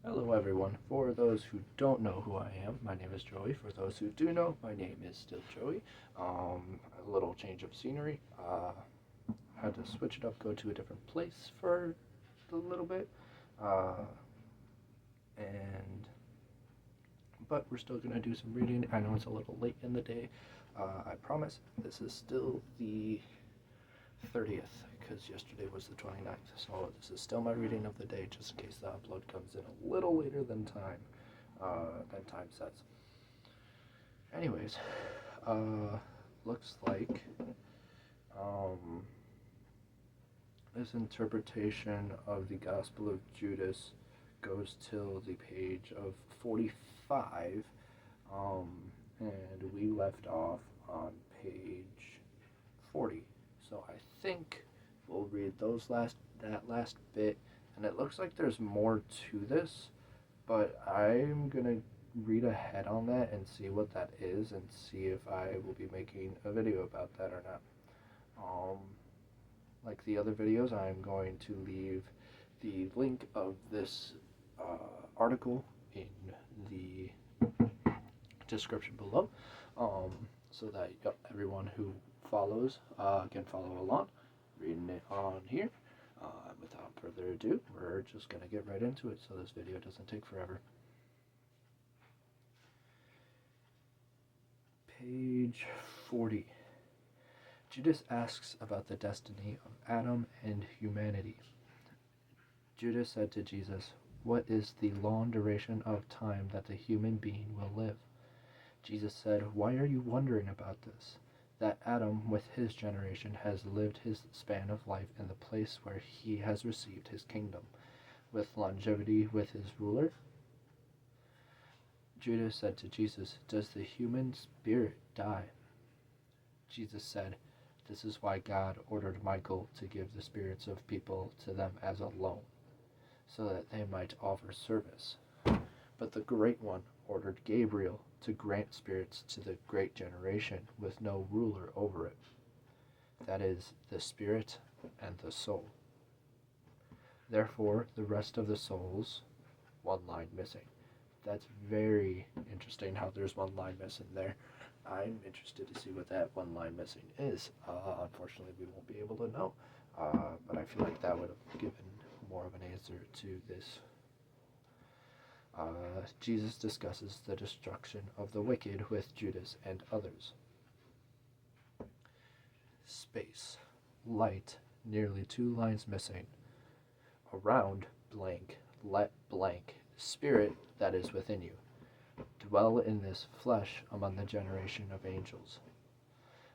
Hello, everyone. For those who don't know who I am, my name is Joey. For those who do know, my name is still Joey. A little change of scenery. Had to switch it up, go to a different place for a little bit, uh, and but we're still gonna do some reading. I know it's a little late in the day. I promise this is still the 30th because yesterday was the 29th. So this is still my reading of the day, just in case the upload comes in a little later than time says. Anyways, looks like um, this interpretation of the Gospel of Judas goes till the page of 45, um, and we left off on page 40. So I think we'll read that last bit, and it looks like there's more to this, but I'm gonna read ahead on that and see what that is and see if I will be making a video about that or not. Um, like the other videos, I'm going to leave the link of this article in the description below, so that everyone who follows can follow along, reading it on here. Without further ado, we're just going to get right into it so this video doesn't take forever. Page 40. Judas asks about the destiny of Adam and humanity. Judas said to Jesus, "What is the long duration of time that the human being will live?" Jesus said, "Why are you wondering about this? That Adam with his generation has lived his span of life in the place where he has received his kingdom, with longevity with his ruler?" Judas said to Jesus, "Does the human spirit die?" Jesus said, "This is why God ordered Michael to give the spirits of people to them as a loan, so that they might offer service. But the Great One ordered Gabriel to grant spirits to the great generation with no ruler over it, that is, the spirit and the soul. Therefore, the rest of the souls," one line missing. That's very interesting how there's one line missing there. I'm interested to see what that one line missing is. Unfortunately, we won't be able to know, but I feel like that would have given more of an answer to this. Jesus discusses the destruction of the wicked with Judas and others. Space. Light, nearly 2 lines missing. Around blank, let blank, spirit that is within you. Dwell in this flesh among the generation of angels.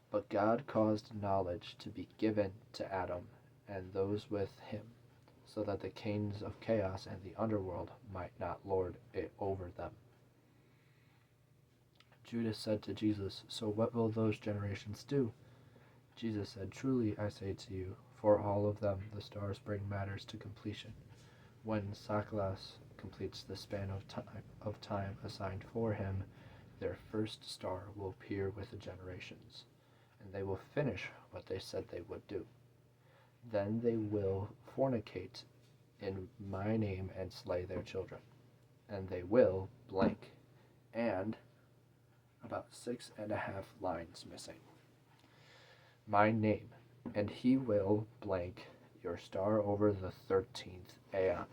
But God caused knowledge to be given to Adam and those with him, so that the kings of chaos and the underworld might not lord it over them. Judas said to Jesus, "So what will those generations do?" Jesus said, "Truly I say to you, for all of them the stars bring matters to completion. When Saklas completes the span of time assigned for him, their first star will appear with the generations, and they will finish what they said they would do. Then they will fornicate in my name and slay their children, and they will blank," and about 6.5 lines missing. "My name, and he will blank your star over the 13th aeon."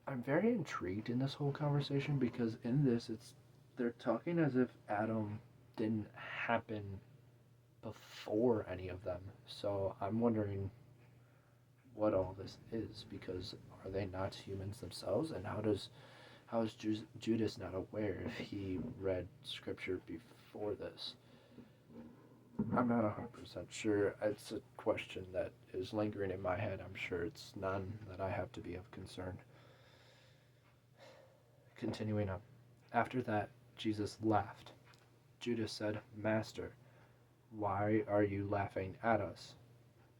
I'm very intrigued in this whole conversation because in this they're talking as if Adam didn't happen before any of them. So I'm wondering what all this is, because are they not humans themselves? And how is Judas not aware if he read scripture before this? I'm not 100% sure. It's a question that is lingering in my head. I'm sure it's none that I have to be of concern. Continuing on. After that, Jesus laughed. Judas said, "Master, why are you laughing at us?"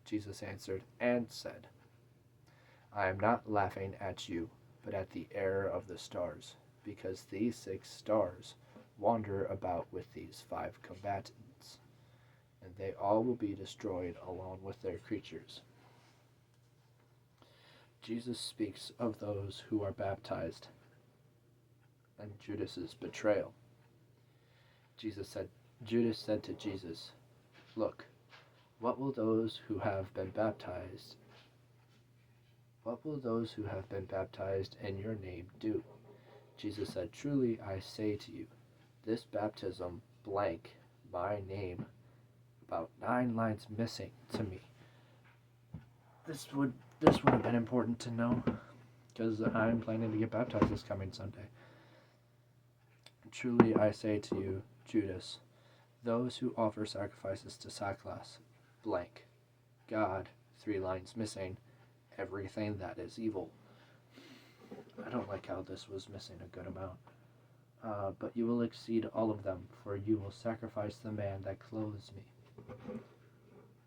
Jesus answered and said, "I am not laughing at you, but at the error of the stars, because these 6 stars wander about with these 5 combatants, and they all will be destroyed along with their creatures." Jesus speaks of those who are baptized and Judas's betrayal. Judas said to Jesus, "Look, what will those who have been baptized in your name do?" Jesus said, "Truly I say to you, this baptism blank my name," about 9 lines missing to me. This would have been important to know, because I'm planning to get baptized this coming Sunday. "Truly I say to you, Judas, those who offer sacrifices to sackcloth, blank, God, 3 lines missing, everything that is evil." I don't like how this was missing a good amount. "But you will exceed all of them, for you will sacrifice the man that clothes me.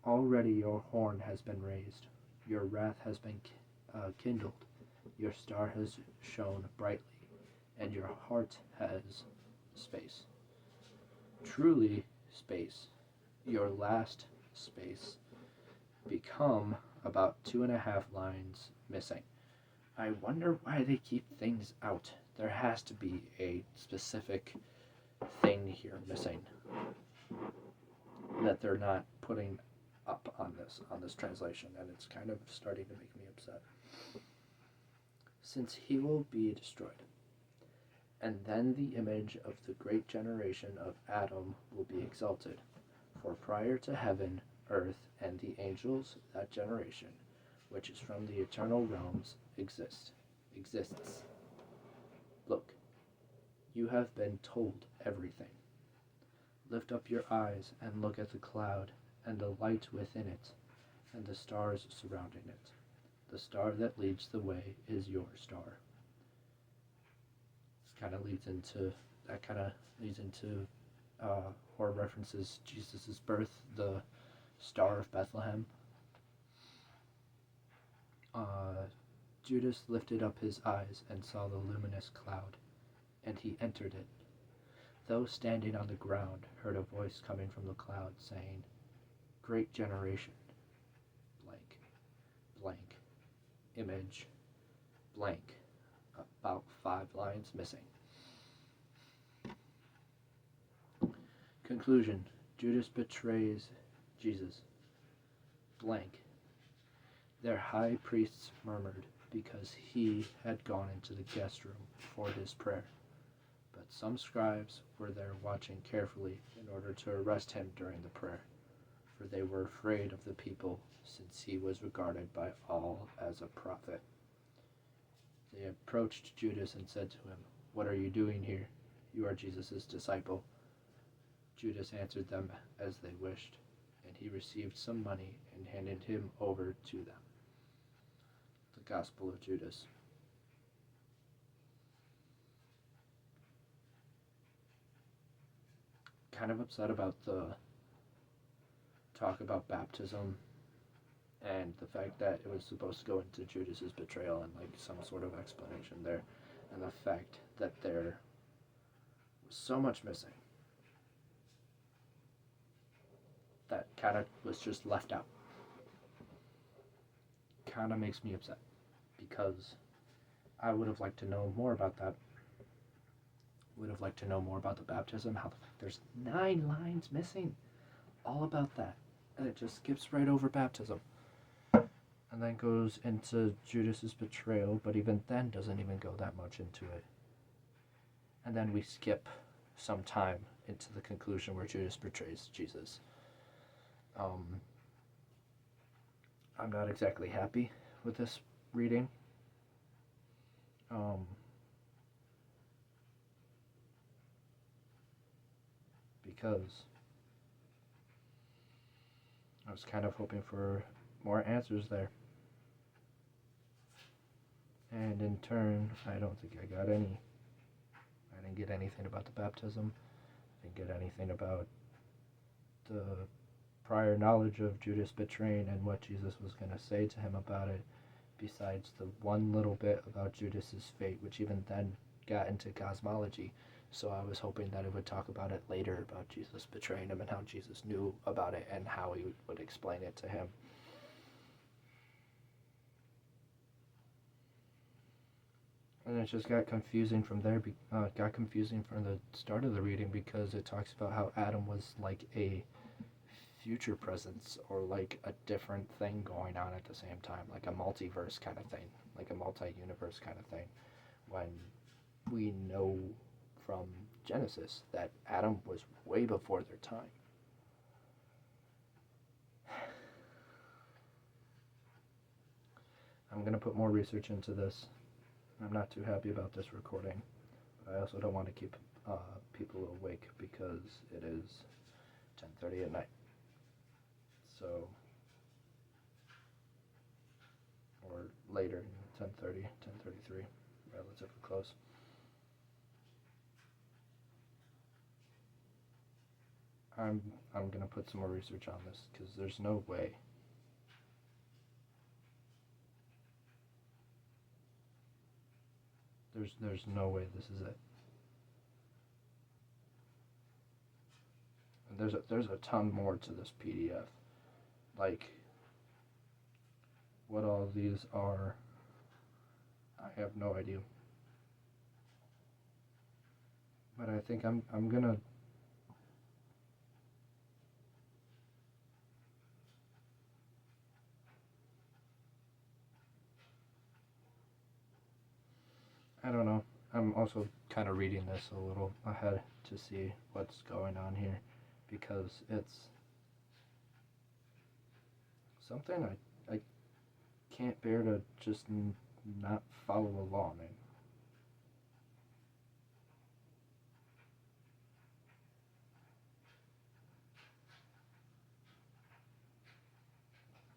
Already your horn has been raised, your wrath has been kindled, your star has shone brightly, and your heart has space. Truly, space, your last space, become about 2.5 lines missing." I wonder why they keep things out. There has to be a specific thing here missing that they're not putting up on this translation, and it's kind of starting to make me upset. "Since he will be destroyed, and then the image of the great generation of Adam will be exalted. For prior to heaven, earth, and the angels, that generation, which is from the eternal realms, exists. Look, you have been told everything. Lift up your eyes and look at the cloud, and the light within it, and the stars surrounding it. The star that leads the way is your star." Kind of leads into or references Jesus' birth, the Star of Bethlehem. "Judas lifted up his eyes and saw the luminous cloud, and he entered it. Those standing on the ground heard a voice coming from the cloud saying, 'Great generation, blank, blank, image, blank,' about 5 lines missing. Conclusion: Judas betrays Jesus, blank. Their high priests murmured because he had gone into the guest room for his prayer. But some scribes were there watching carefully in order to arrest him during the prayer, for they were afraid of the people, since he was regarded by all as a prophet. They approached Judas and said to him, 'What are you doing here? You are Jesus' disciple.' Judas answered them as they wished, and he received some money and handed him over to them." The Gospel of Judas. Kind of upset about the talk about baptism and the fact that it was supposed to go into Judas's betrayal and like some sort of explanation there, and the fact that there was so much missing that kind of was just left out. Kind of makes me upset, because I would have liked to know more about that. Would have liked to know more about the baptism, how the fact there's 9 lines missing, all about that, and it just skips right over baptism, and then goes into Judas's betrayal, but even then doesn't even go that much into it. And then we skip some time into the conclusion where Judas betrays Jesus. I'm not exactly happy with this reading. Because I was kind of hoping for more answers there. And in turn, I don't think I got any. I didn't get anything about the baptism. I didn't get anything about the prior knowledge of Judas betraying and what Jesus was going to say to him about it, besides the one little bit about Judas's fate, which even then got into cosmology. So I was hoping that it would talk about it later, about Jesus betraying him and how Jesus knew about it and how he would explain it to him. And it just got confusing from there. Got confusing from the start of the reading because it talks about how Adam was like a future presence or like a different thing going on at the same time, like a multiverse kind of thing, like a multi-universe kind of thing. When we know from Genesis that Adam was way before their time. I'm going to put more research into this. I'm not too happy about this recording, but I also don't want to keep people awake because it is 10:30 at night. So, or later, 10:30, 10:33, relatively close. I'm gonna put some more research on this because there's no way. There's no way this is it. And there's a ton more to this PDF. Like what all of these are, I have no idea. But I think I'm gonna I don't know. I'm also kind of reading this a little ahead to see what's going on here because it's something I can't bear to just not follow along in.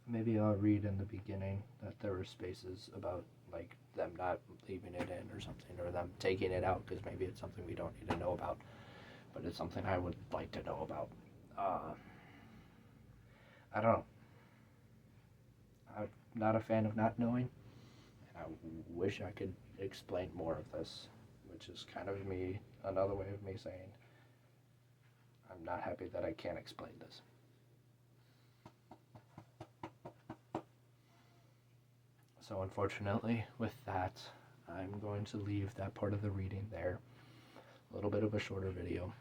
Maybe I'll read in the beginning that there were spaces about like them not leaving it in or something, or them taking it out because maybe it's something we don't need to know about, but it's something I would like to know about. I don't know. I'm not a fan of not knowing, and I wish I could explain more of this, which is kind of me, another way of me saying I'm not happy that I can't explain this. So unfortunately, with that, I'm going to leave that part of the reading there. A little bit of a shorter video.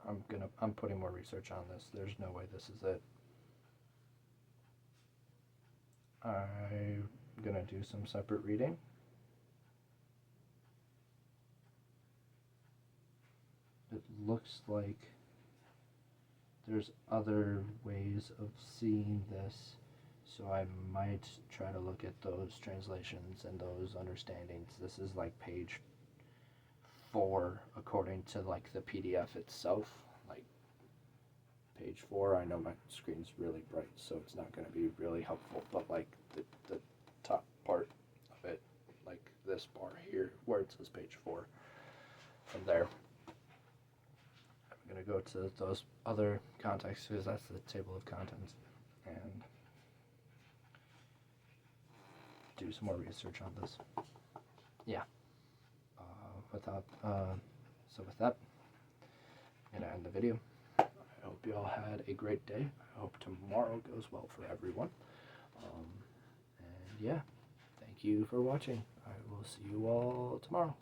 I'm putting more research on this. There's no way this is it. I'm gonna do some separate reading. It looks like there's other ways of seeing this, so I might try to look at those translations and those understandings. This is like page 4 according to like the PDF itself. Like page 4, I know my screen's really bright, so it's not going to be really helpful, but like the top part of it, like this bar here where it says page 4, from there I'm going to go to those other contexts because that's the table of contents and do some more research on this. Yeah. With that, I'm going to end the video. I hope you all had a great day. I hope tomorrow goes well for everyone. And yeah, thank you for watching. I will see you all tomorrow.